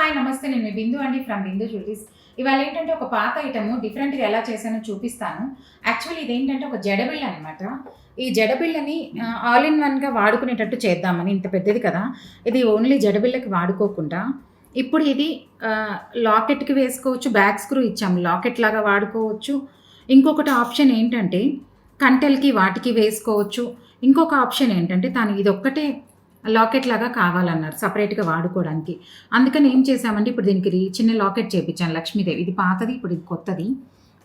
Hi నమస్తే, నేను మీ బిందు అండి ఫ్రమ్ బిందు జ్యువెలరీస్. ఇవాళ ఏంటంటే ఒక పాత ఐటమ్ డిఫరెంట్గా ఎలా చేశానో చూపిస్తాను. యాక్చువల్లీ ఇదేంటంటే ఒక జడబిళ్ళ అనమాట. ఈ జడబిళ్ళని ఆల్ ఇన్ వన్గా వాడుకునేటట్టు చేద్దామని, ఇంత పెద్దది కదా, ఇది ఓన్లీ జడబిళ్ళకి వాడుకోకుండా ఇప్పుడు ఇది లాకెట్కి వేసుకోవచ్చు. బ్యాక్ స్క్రూ ఇచ్చాము, లాకెట్ లాగా వాడుకోవచ్చు. ఇంకొకటి ఆప్షన్ ఏంటంటే కంటెల్కి వాటికి వేసుకోవచ్చు. ఇంకొక ఆప్షన్ ఏంటంటే తను ఇదొక్కటే లాకెట్ లాగా కావాలన్నారు సపరేట్‌గా వాడుకోవడానికి. అందుకని ఏం చేశామంటే ఇప్పుడు దీనికి చిన్న లాకెట్ చేపిచ్చాను లక్ష్మీదేవి. ఇది పాతది, ఇప్పుడు ఇది కొత్తది.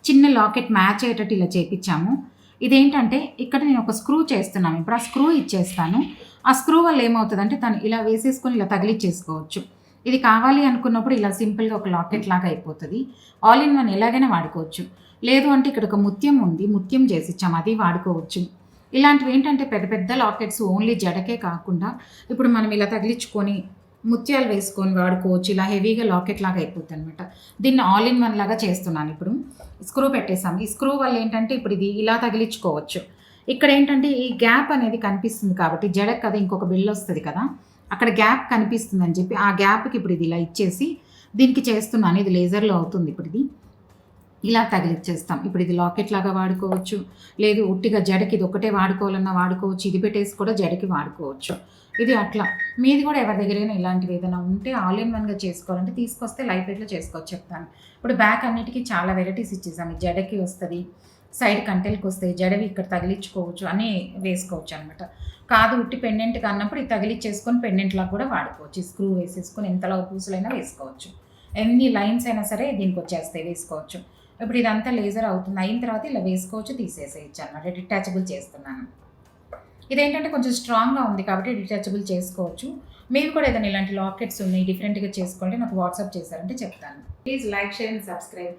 చిన్న లాకెట్ మ్యాచ్ అయ్యేటట్టు ఇలా చేపిచ్చాము. ఇదేంటంటే ఇక్కడ నేను ఒక స్క్రూ చేస్తున్నాను. ఇప్పుడు ఆ స్క్రూ ఇచ్చేస్తాను. ఆ స్క్రూ వల్ల ఏమవుతదంటే తను ఇలా వేసేసుకొని ఇలా తగిలిచ్చేసుకోవచ్చు. ఇది కావాలి అనుకున్నప్పుడు ఇలా సింపుల్‌గా ఒక లాకెట్ లాగా అయిపోతది. ఆల్ ఇన్ వన్ ఎలాగైనా వాడుకోవచ్చు. లేదు అంటే ఇక్కడ ఒక ముత్యం ఉంది. ముత్యం చేసిచ్చాము, అది వాడుకోవచ్చు. ఇలాంటివి ఏంటంటే పెద్ద పెద్ద లాకెట్స్ ఓన్లీ జడకే కాకుండా ఇప్పుడు మనం ఇలా తగిలించుకొని ముత్యాలు వేసుకొని వాడుకోవచ్చు. ఇలా హెవీగా లాకెట్ లాగా అయిపోతుంది అనమాట. దీన్ని ఆల్ ఇన్ వన్ లాగా చేస్తున్నాను. ఇప్పుడు స్క్రూ పెట్టేసాము. ఈ స్క్రూ వల్ల ఏంటంటే ఇప్పుడు ఇది ఇలా తగిలించుకోవచ్చు. ఇక్కడ ఏంటంటే ఈ గ్యాప్ అనేది కనిపిస్తుంది కాబట్టి జడకు కదా ఇంకొక బిల్ వస్తుంది కదా, అక్కడ గ్యాప్ కనిపిస్తుందని చెప్పి ఆ గ్యాప్కి ఇప్పుడు ఇది ఇలా ఇచ్చేసి దీనికి చేస్తున్నాను. ఇది లేజర్లో అవుతుంది. ఇప్పుడు ఇది ఇలా తగిలిచ్చేస్తాం. ఇప్పుడు ఇది లాకెట్ లాగా వాడుకోవచ్చు. లేదు ఉట్టిగా జడకి ఇది ఒకటే వాడుకోవాలన్నా వాడుకోవచ్చు. ఇది పెట్టేసి కూడా జడకి వాడుకోవచ్చు. ఇది అట్లా మీది కూడా ఎవరి దగ్గరైనా ఇలాంటివి ఏదైనా ఉంటే ఆల్ ఇన్ వన్గా చేసుకోవాలంటే తీసుకొస్తే లైట్ వెయిట్లో చేసుకోవచ్చు చెప్తాను. ఇప్పుడు బ్యాక్ అన్నిటికీ చాలా వెరైటీస్ ఇచ్చేసాం. ఈ జడకి వస్తుంది, సైడ్ కంటెల్కి వస్తాయి, జడవి ఇక్కడ తగిలించుకోవచ్చు అని వేసుకోవచ్చు అనమాట. కాదు ఉట్టి పెండెంట్గా అన్నప్పుడు ఇది తగిలిచ్చేసుకొని పెండెంట్లా కూడా వాడుకోవచ్చు. ఈ స్క్రూ వేసేసుకొని ఎంతలో పూసలైనా వేసుకోవచ్చు. ఎన్ని లైన్స్ అయినా సరే దీనికి వచ్చేస్తాయి, వేసుకోవచ్చు. ఇప్పుడు ఇదంతా లేజర్ అవుతుంది. అయిన తర్వాత ఇలా వేసుకోవచ్చు, తీసేసేయచ్చు అనమాట. డిటాచబుల్ చేస్తున్నాను. ఇదేంటంటే కొంచెం స్ట్రాంగ్గా ఉంది కాబట్టి డిటాచబుల్ చేసుకోవచ్చు. మీరు కూడా ఏదైనా ఇలాంటి లాకెట్స్ ఉన్నాయి డిఫరెంట్గా చేసుకోవాలంటే నాకు వాట్సాప్ చేశారంటే చెప్తాను. Please like, share and subscribe.